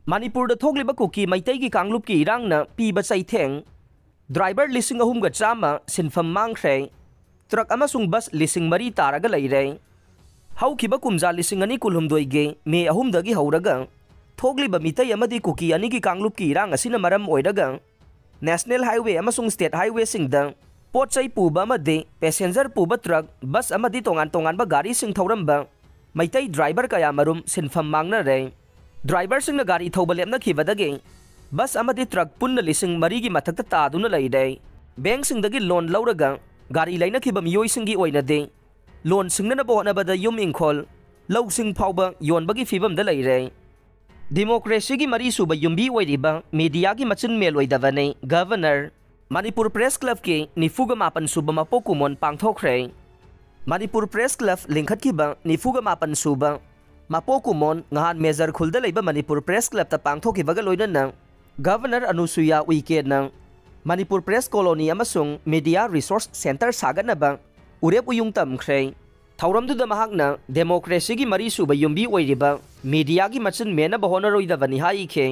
Manipur थोक्लिबा cookie Meitei की कांगलुप की इरांगना पीबा चैथेंग ड्राइवर लिसिंग अहुमगा चामा सिनफम मांगख्रे ट्रक अमसुंग बस लिसिंग मरी तारागा लैरे हौखिबा कुमजा लिसिंग अनि कुलहुमदोइगे मे अहुमदगी हौरगा थोक्लिबा मितै अमदी कुकी अनि की कांगलुप की इरांग असिना मरम ओइरगा नेशनल हाईवे अमसुंग स्टेट हाईवे सिंगदा पोचै पुबा अमदे पैसेंजर पुबा ट्रक बस अमदी तोंगान तोंगानबा गाड़ी सिंग थौरंबा मैतै ड्राइवर कया मरुम सिनफम मांगनरे ड्राइवर सिंह गाड़ी थौबा लेपनखिबदगे बस अमदी ट्रक पुन्न लिसिंग मरीगी मथक्ता तादुना लैरे बैंक सिंगदगी लोन लौरगा गाड़ी लैनखिबा मियोइसिंगी ओइनदे लोन सिंगनबा होनबदा युम इंखोल लौसिंग फाउबा योनबगी फिबमदा लैरे डेमोक्रेसी की मरी सुबा युम्बी ओइरिबा मीडिया की मचिन मेलोइदबने गवर्नर मणिपुर प्रेस क्लब के 94 सुबा मपोकुमोन पांगथोख्रे मणिपुर प्रेस क्लब लिंखतखिबा 94 सुबा मपोकुमोन nghan मेजर खुलदा लेबा मणिपुर प्रेस क्लब ता पांगथोखिबगा लोइनना गवर्नर अनुसुया उइकेना मणिपुर प्रेस कॉलोनी अमसुंग मीडिया रिसोर्स सेंटर सागनबा उरेप उयुंग तमख्रे थौरमदुदा महाकना डेमोक्रेसी की मरी सुबा युम्बी ओइरिबा मीडिया की मचिन मेना बहोनरोइदबनि हाइखे